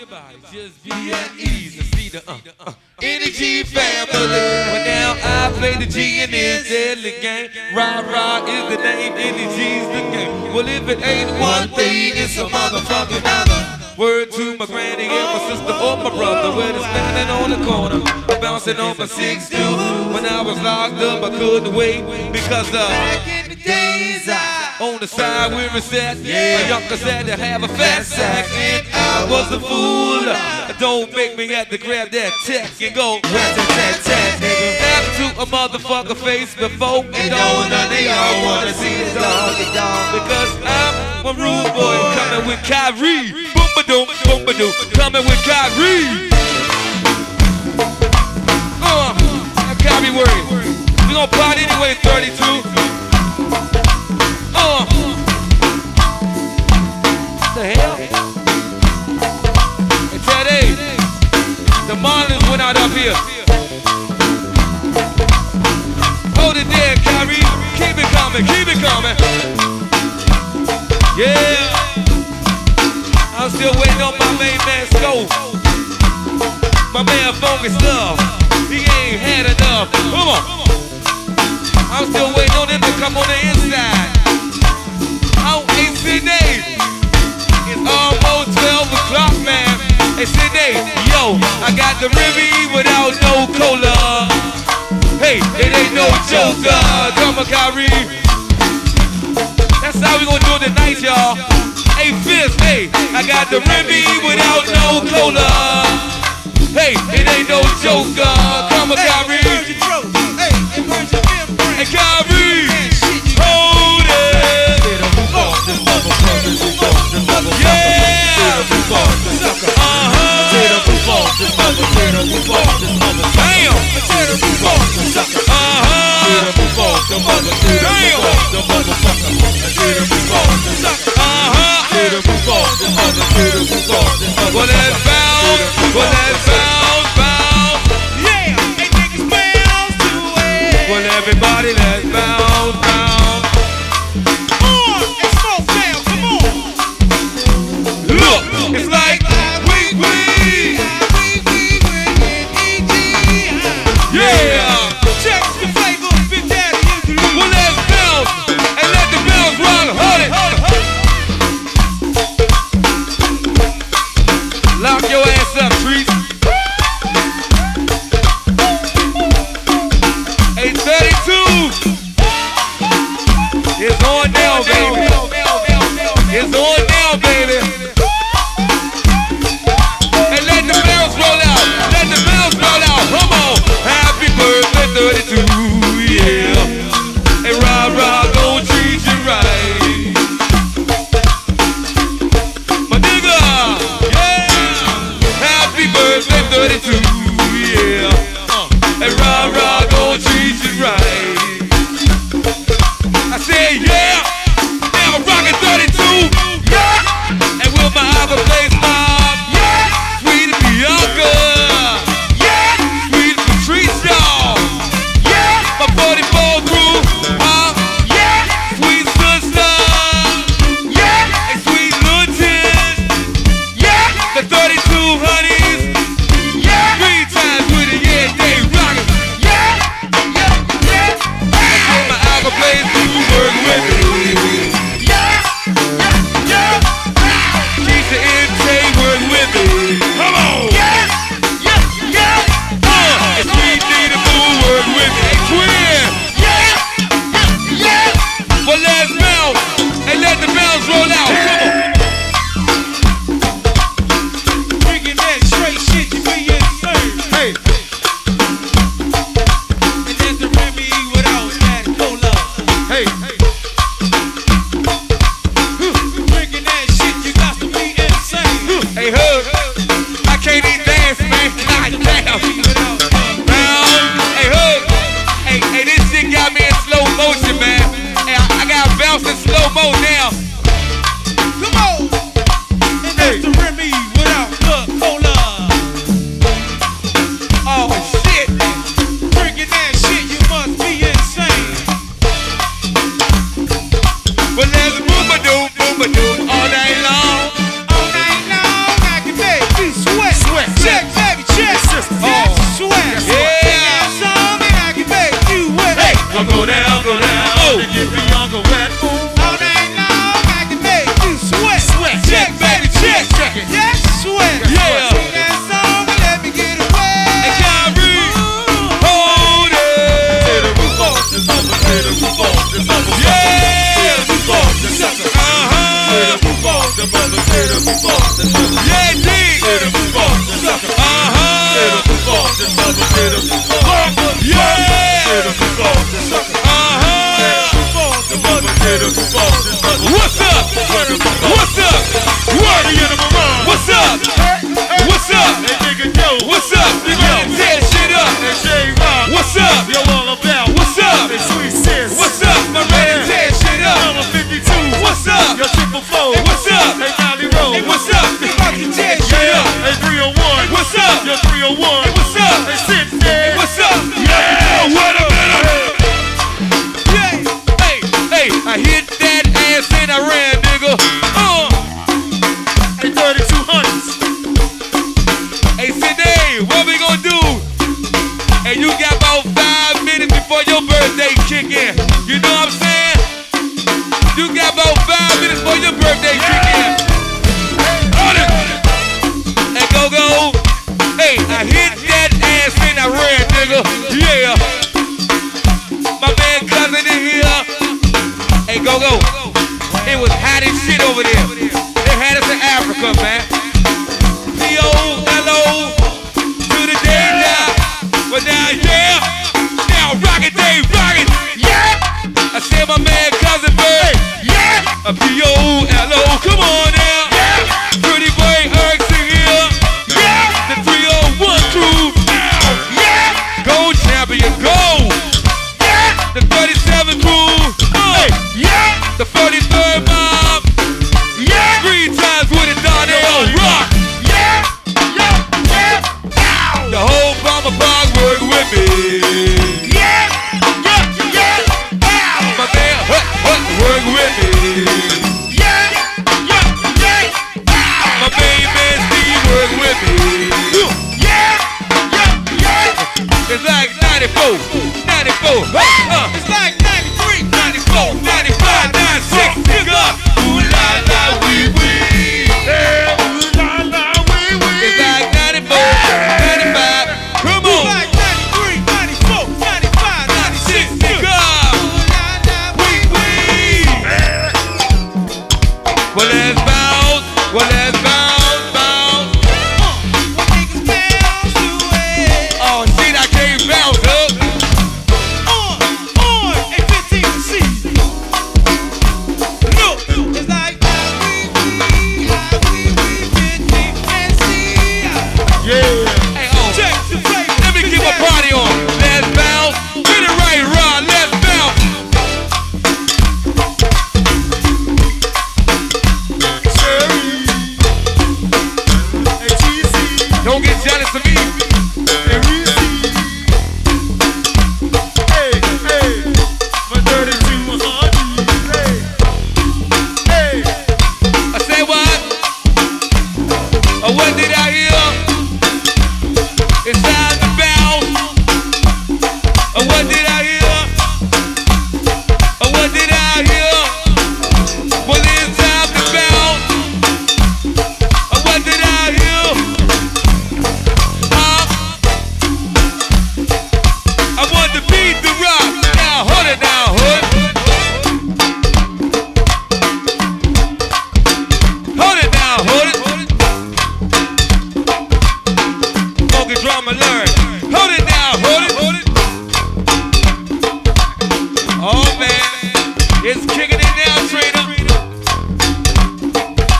your body, just be at ease and see the energy family. But now I play the G in this deadly game. Rah is the name, energy's the game. Well, if it ain't one thing, it's a motherfucking other. Word to my granny and my sister or my brother, where they're standing on the corner, bouncing on my 6'2". When I was locked up, I couldn't wait because back in the days, on the side where it's at, a youngster had to have a fat sack, and I was a fool. Don't make me have to grab that tech and go rat-tat-tat-tat, nigga. Snap to a motherfucker face before, and don't none of y'all wanna see this doggy dog, because I'm a rude boy coming with Kyrie. Boom-ba-doom, boom-ba-doom, coming with Kyrie. I can't be worried. We gon' party anyway, 32. The hell? Hey, Teddy, the Marlins went out up here. Hold it there, Kyrie. Keep it coming, keep it coming. Yeah. I'm still waiting on my main man Scope. My man Funky Stuff. He ain't had enough. Come on. I'm still waiting on him to come on the inside. Oh, hey Sydney. It's almost 12 o'clock, man. Hey Sydney, yo, I got the Ribby without no cola. Hey, it ain't no joker. Come on, Kyrie. That's how we gonna do it tonight, y'all. Hey, Fizz, hey, I got the Ribby without no cola. Hey, it ain't no joker. Come on, Kyrie. Hey, Kyrie, hold it. Yeah. Well, let's bounce. Well, let's bounce, bounce. Yeah, hey niggas bounce to it. Well, everybody, let's bounce, bounce. Come on, and smoke down, come on. Look, it's like yeah. Check the flavor, BdAY. Well, let's bounce and let the bounce rock. Hold it. Lock your ass up, Trees. 8:32. It's on now, baby. It's on now, baby. And let the bounce roll out. Let the bounce roll out. Come on. Happy birthday, 32. Yeah. And rah, gon' treat you right. My nigga. Happy birthday, 32, yeah. And rah, gon' treat you right. I said, yeah. Now I'm rockin' 32, yeah. And with my other place mob, yeah. Sweet Bianca, yeah. Sweet Patricia, yeah. My 44 crew, yeah. Sweet sister, yeah. And sweet Lutin, yeah. The 32 honeys, yeah. 3 times with it, yeah, they rockin', yeah. And my album plays to work with me, yeah. Keisha and Tay work with me, come on, yeah. And Sweet Nina Boo work with me, hey twin, yeah. Well, let's bounce and let the bounce roll out, come on. Bringing that straight shit to be insane. Hey. And that's the Remy without that cola. Hey. Bringing that shit, you got to be insane. Hey, Hug, I can't even dance, man. God damn. Hey, Hug. Hey, this shit got me in slow motion, man. Hey, I got to bounce in slow mo now. Come on. And that's the Remy without the cola. Oh, shit. Bringing that shit, you must be insane. Well, let's boom-a-doo all night long. All night long, I can make this Yeah, D. Hit him before the sucker. Hit him before the mother. Hit him before. Yeah. Hit him before the sucker. The mother. Hit him before the mother. What's up? What's up? What? What's up? What's up? Hey nigga, yo. What's up? You ready to tear shit up? Hey J-Rock. What's up? Yo, all about. What's up? Hey Sweet Sis. What's up? My ready to tear shit up? Number 52. What's up? Yo, triple four. Hey, what's up? Hey Molly Roll. Hey, what's up? We about to tear shit up. Hey 301. What's up? Yo, 301. Hey, what's up? Hey sit there. What's up? Yeah, what a minute. Yeah. Hey, I hit that ass and I ran, nigga. Hey 3200s. Hey, Sydney, what we gonna do? Hey, you got about 5 minutes before your birthday kick in. You know what I'm saying? You got about 5 minutes before your birthday kick in. On it. Hey, go. Hey, I hit that ass and I ran, nigga. Yeah. My man cousin in here. Hey, go. It was hot as shit over there. They had us in Africa, man. P-O-L-O to the day now. But now, yeah. Now, rocket day, rocket. Yeah. I said my man cousin Bird. Yeah. A P-O-L-O. Come on now. Yeah. Pretty boy Eric's in here. Yeah. The 301 crew. Yeah. Gold champion, go. Yeah. The 37 crew. Yeah. The 43rd mob. Yeah. 3 times with it, Darnell Rock. Yeah. The whole Bomber Bog work with me. Yeah. My man work with me. Yeah. My main man Steve work with me. Yeah. It's like 94. It's like 93, 94, 95, 96, nigga. Ooh la la wee wee. Ooh la la wee wee. It's like 94, 95. Come on. It's like 93, 94, 95, 96, nigga. Ooh la la wee wee. Well, let's bounce. Niggas bounce to it. Oh shit, I can't bounce up. It's like Yeah. hey, check the flavor. Let me get my party on. Let's bounce. Get it right, Ron. Let's bounce. Cherry. Hey cheesy. Don't get jealous of me. Hey Reezy. Hey. My 3200s. Hey. I say what? What did I hear? It's time to bounce. What did I hear? What did I hear? Well, it's time to bounce. What did I hear? I want to beat the rock. Now, hold it now, hood. Hold it now, hold it. Focus, drama, learn. Hold it now, hold it. Oh man, it's kicking it now, trainer.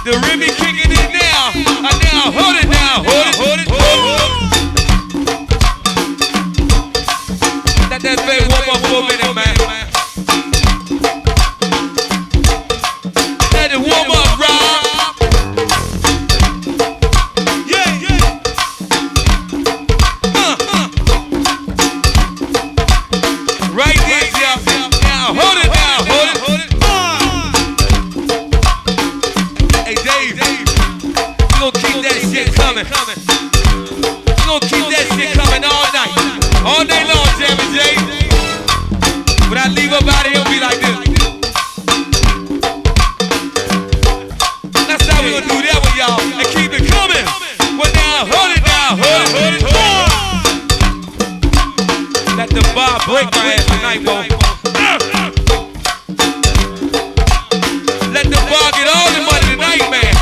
The Remy kicking it now. Now, hold it now, hold it. Let that baby warm up for a minute, man. Let it warm up, Rob. Right there, yeah. Now, hold it now, hold it. Hey, Dave, we gonna keep that shit coming. We gonna keep that shit coming all night. All day long, Jammy J. When I leave up out of here, it'll be like this. That's how we gonna do that with y'all and keep it coming. Well, now, hold it now, hold it. Let the bar break my ass tonight, boy. Let the bar get all the money tonight, man.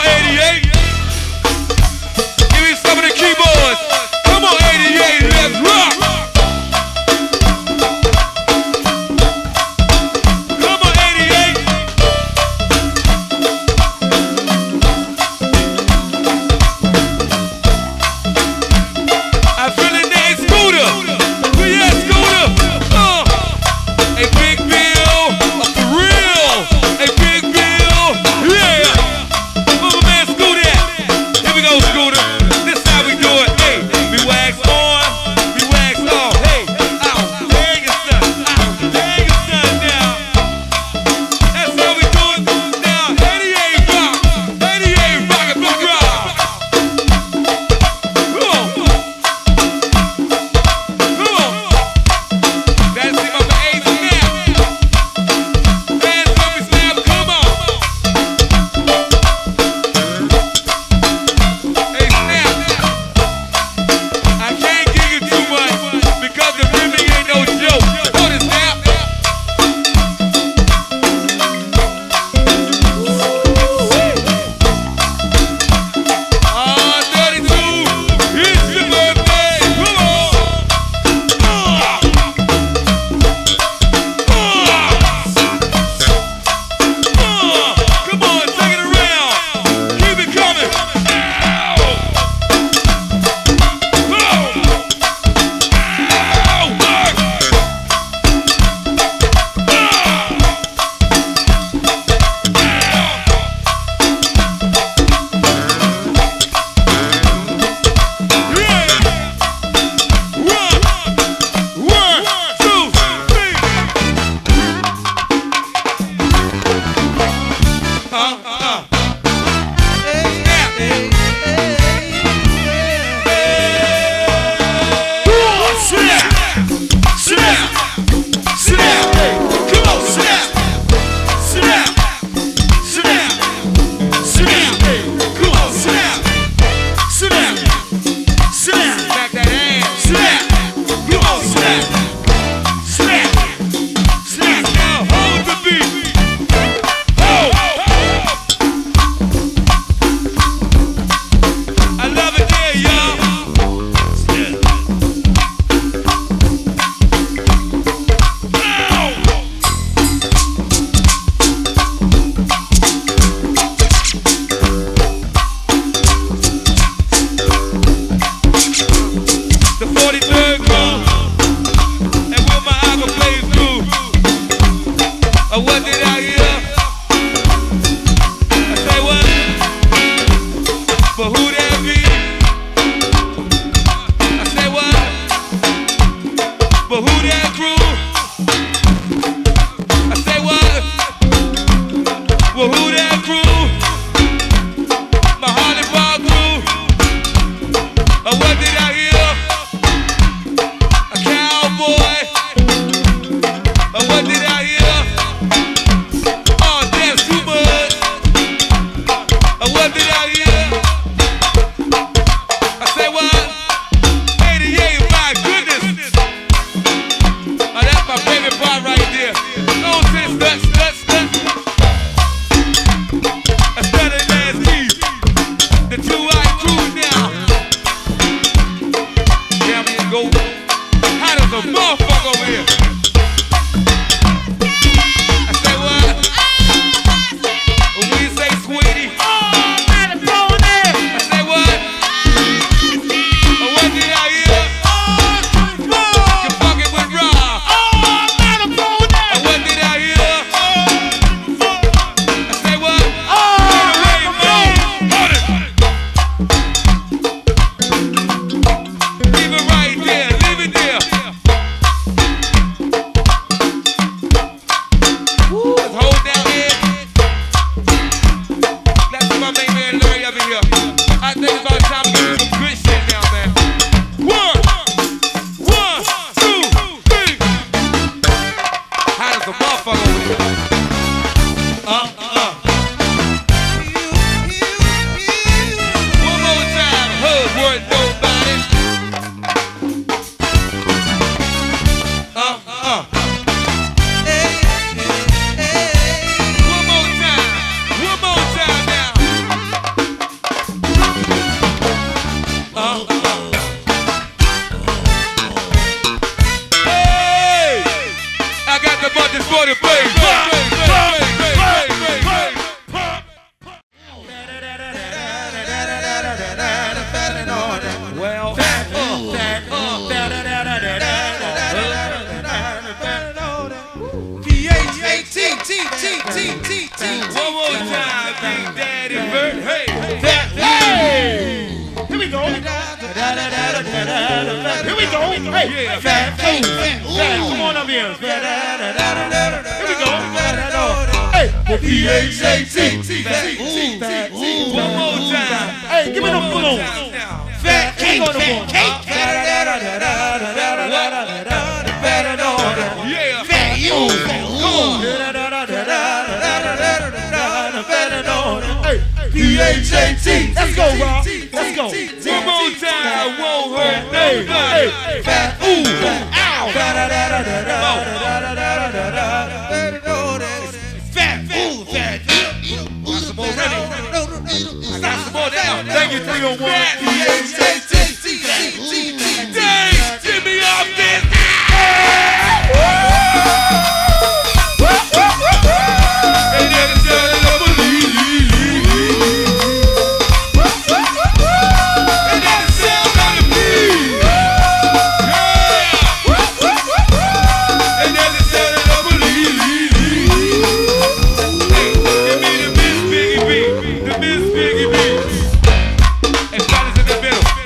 on, 88. Give me some of the keyboards. Come on, 88, let's rock. Come on, 88. I feel it that Scooter. Where you at, Scooter? Hey, Big Bill, for real. Hey, Big Bill, yeah. Where my man Scooter at? Here we go, Scooter. This is how we do it. Hey, we wax on, we wax off. Hey, out, there you son, out, there you son now. That's how we do it now. 88 rock, 88 rock and big rock. Come on. Come on. Gotta see my man A snap. Hands up and snap, come on. Hey, snap. I can't give you too much because the rimming ain't no joke. Go to snap. 32, it's your birthday. Come on. Come on, take it around. Keep it coming. Ow. Work. One, two, three. Smack that ass. Come on, snap. Now hold the beat. Hold. Big Daddy Bird. Hey, Hey! Here we go. Here we go. Hey, fat, fat, come on up here. Here we go. Hey, P-H-A-T. one more time. Hey, give me the balloon. Fat cake, fat cake. Yeah, Fat you. Hey, P-H-A-T. Let's go, Rob. Let's go. one more time. Won't hurt Hey, nobody. hey, fat, ooh, ow. Fat, got some more ready. I got some more now. Thank you, 301. Dang, give me up this. And then it's done, I believe. And then it's sound on the beat. Yeah. And then it's done, I believe. Hey, give me the Miss Biggie beat. The Miss Biggie beat. And fellas in the middle.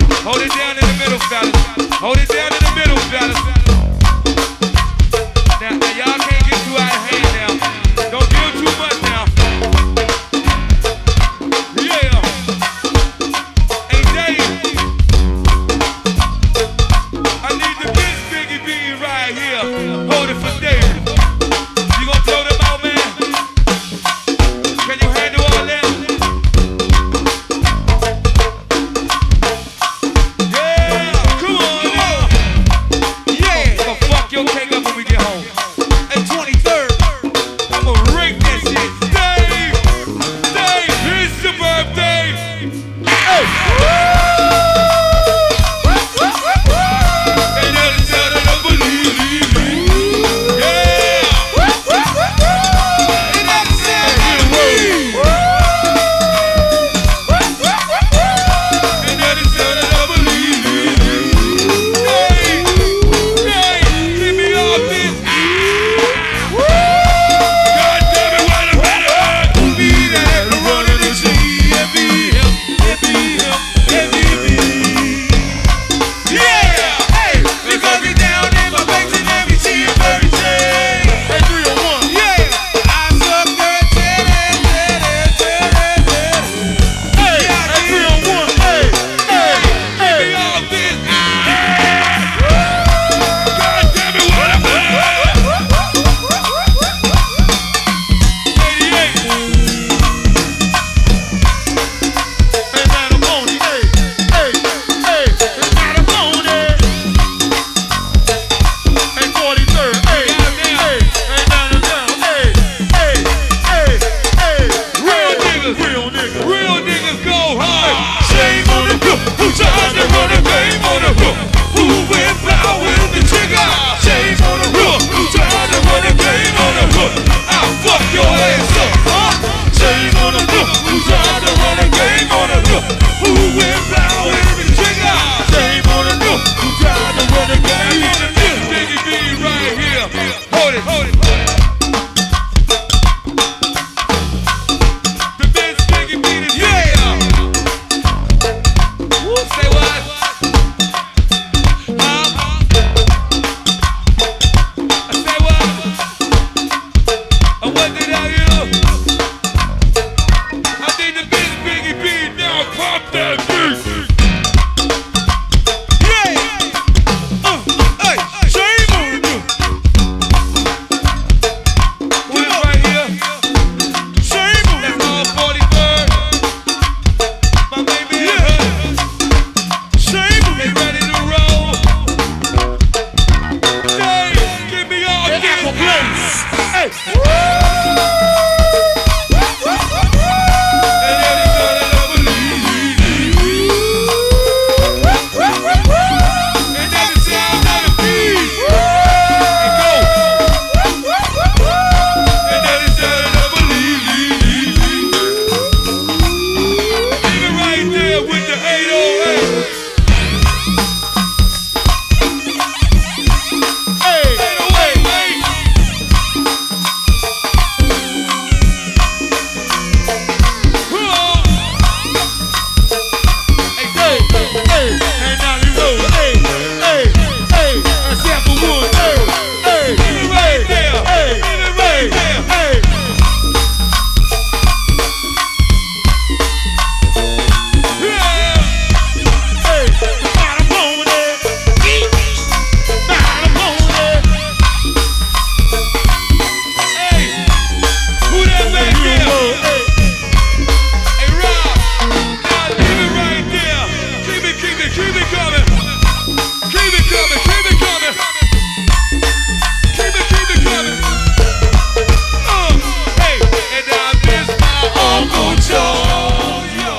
control, yo.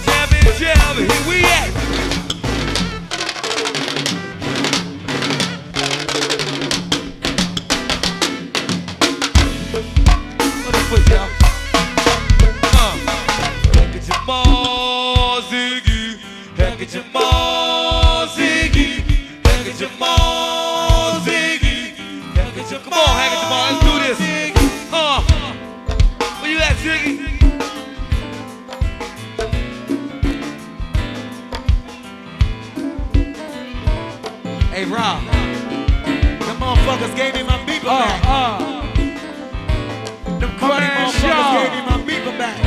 Jamming, here we at. Let me put y'all. HeCHiNGeR, ZiGGy. HeCHiNGeR, ZiGGy. HeCHiNGeR, ZiGGy. HeCHiNGeR. Come on, HeCHiNGeR, let's do this. Where you at, ZiGGy? Hey, Rob. Them motherfuckers gave me my beeper back. Them cruddy motherfuckers gave me my beeper back.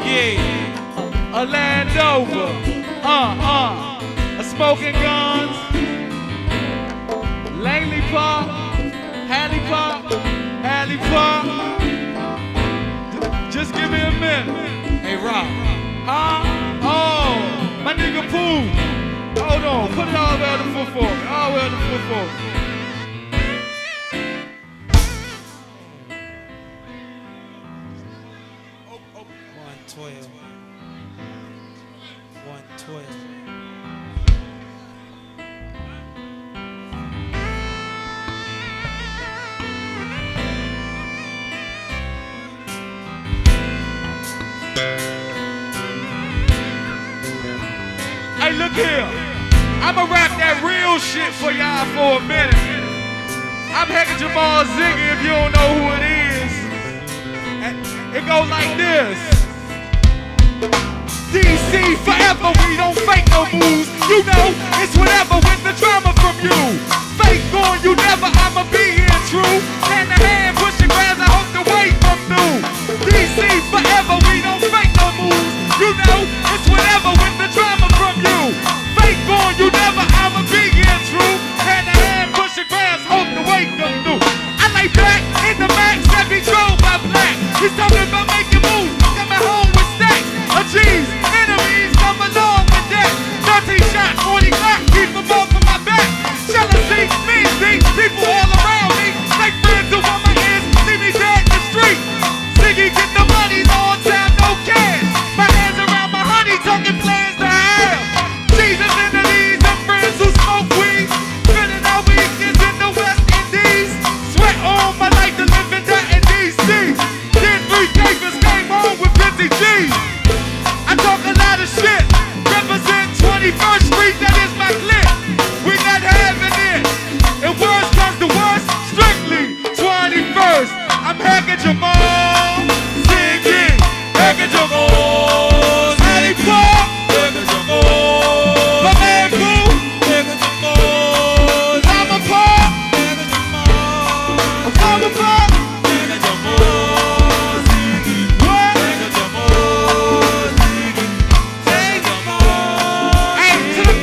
Yeah, a Land Rover, a smoking guns, Langley Park, Halley Park. Just give me a minute. Hey, Rob. Oh, my nigga Pooh. Hold on, put it all the way on the foot for me. All the way on the foot for me. 112. 112. Hey, look here. I'ma rap that real shit for y'all for a minute. I'm HeCHiNGeR, ZiGGy, if you don't know who it is. And it goes like this. DC forever, we don't fake no moves. You know, it's whatever with the drama from you. Fake going, you never, I'ma be here true. Hand to hand, pushing grabs, I hope the weight come through. DC forever, we don't fake no moves. You know, it's whatever with the drama from you. Fake going, you never, I'ma be here true. Hand to hand, pushing grabs, hope the weight come through. I lay back in the max, every drove by black. He's talking about making moves, coming home with stacks of G's. Enemies come along with that. 13 shots, 40 Glock, keep them off of my back. Jealousy, mean things, people all around me. Make friends who want my ears, see me dead in the street. ZiGGy get the money, all time, no cash. My hands around my honey, talking plans to have. Jesus in the knees, and friends who smoke weed. Spending our weekends in the West Indies. Sweat all my life to live and die in DC. Did 3 capers, came home with 50 G's. I talk a lot of shit. Represent 21st Street, that is my clip. We not having it. If worse comes to worse, strictly 21st. I'm HeCHiNGeR, ZiGGy, HeCHiNGeR, Halley Park, HeCHiNGeR, my man Pooh, HeCHiNGeR, Llama Park, HeCHiNGeR, Llama Park, HeCHiNGeR, ZiGGy, what? HeCHiNGeR, ZiGGy, HeCHiNGeR. Hey, to the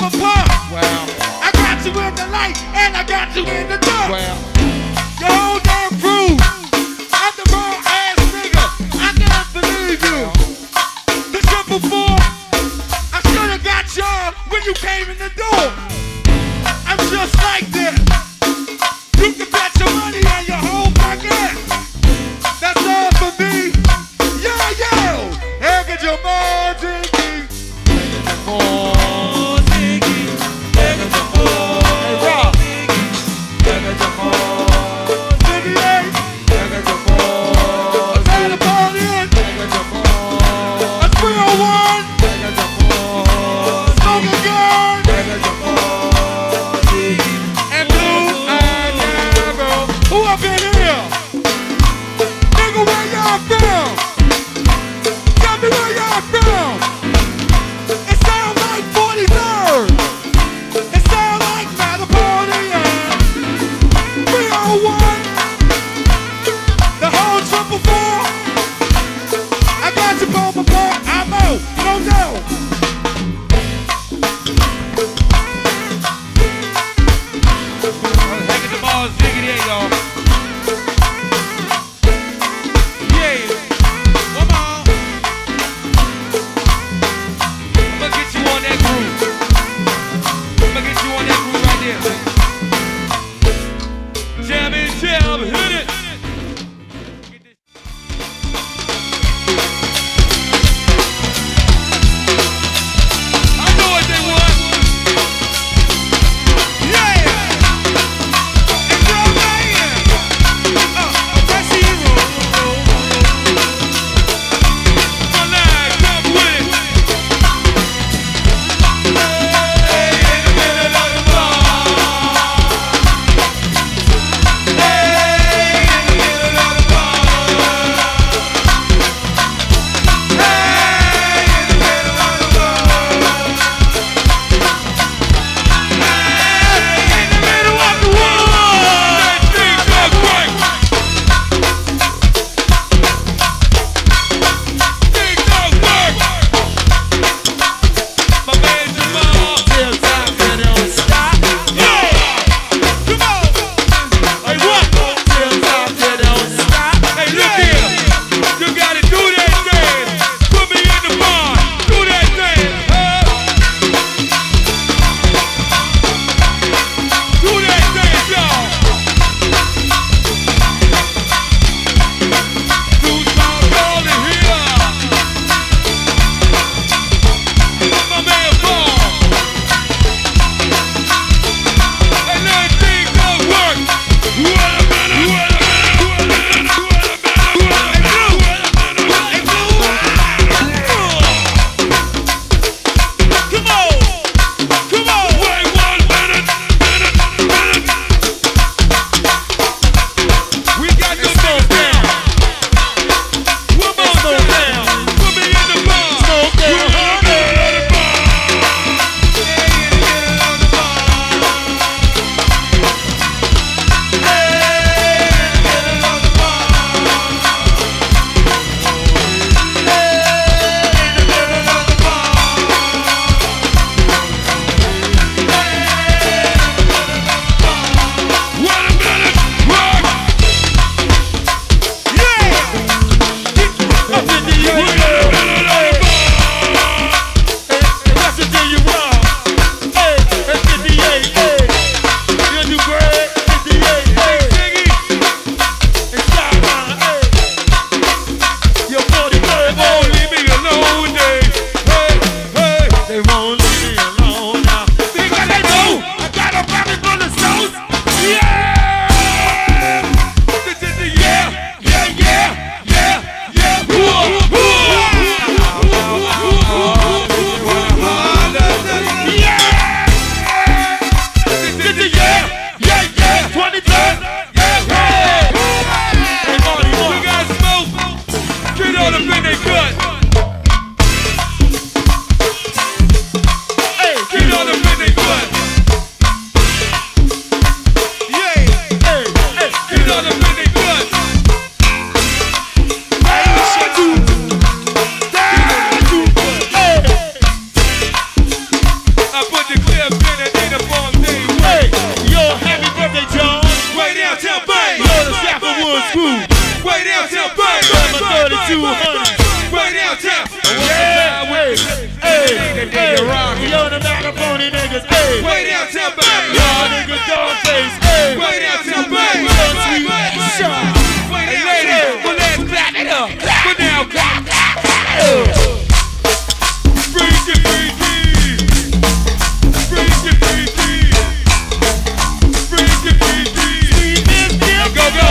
a pump. Well, I got you in the light and I got you in the dark. well. Your whole damn crew. I'm the wrong ass nigga. I cannot believe you. The triple four. I should have got y'all when you came in the door. I'm just like that. You can bet your money and your whole pocket. That's all for me. Yo, yo. HeCHiNGeR more ZiGGy. More ZiGGy. HeCHiNGeR more. Hey, Rob. HeCHiNGeR more. BdAY. HeCHiNGeR more. Say the ball in. HeCHiNGeR more. A 301. HeCHiNGeR more. Smoking gun. HeCHiNGeR more. And blue. have been a day upon day. Hey, yo, happy birthday, John. Way downtown, bang. Lord of Stafford Woods School. Way downtown, bang. Number 3200. Way downtown. Yeah, hey, yo, the microphone niggas, hey. Way downtown, bang. Y'all niggas dog face, hey. Way downtown, bang. Hey, ladies, well, let's clap it up. But now, clap. Freaky, freaky. Freaky, freaky. Freaky, freaky. Go, go.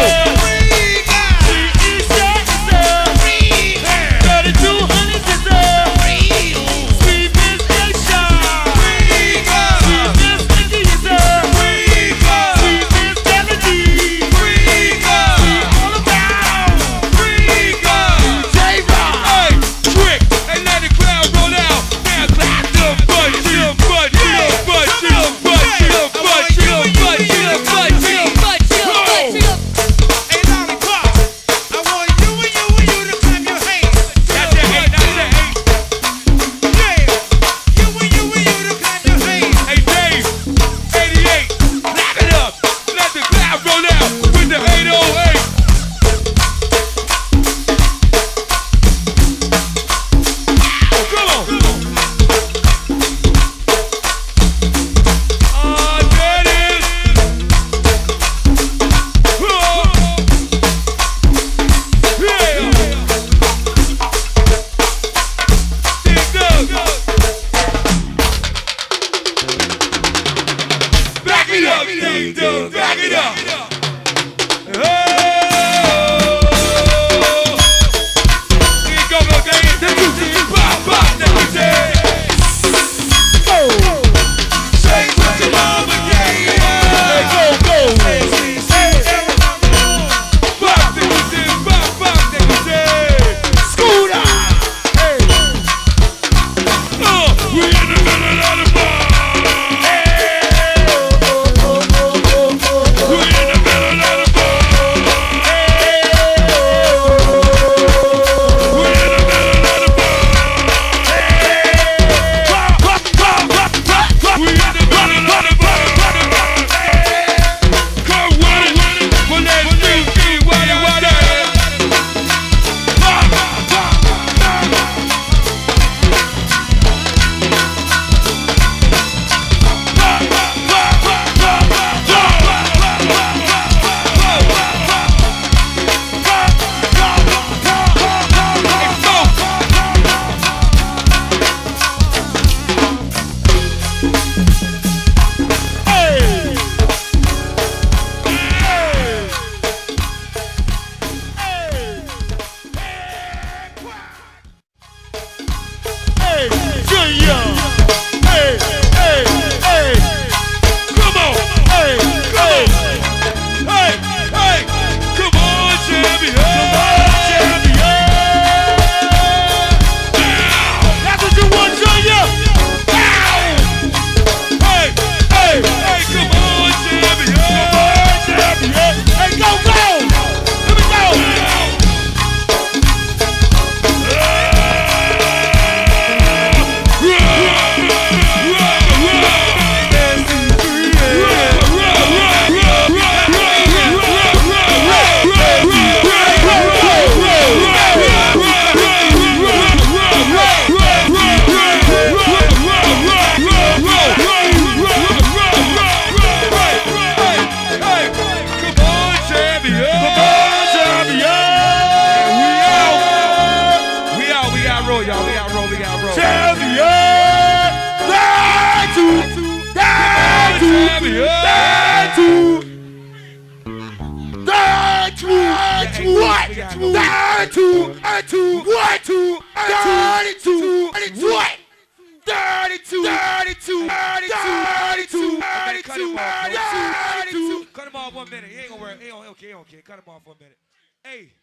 Cut him off 1 minute. He ain't gonna work. He don't care. Cut him off for a minute. Hey,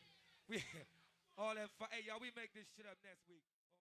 all that. Hey, y'all, we make this shit up next week.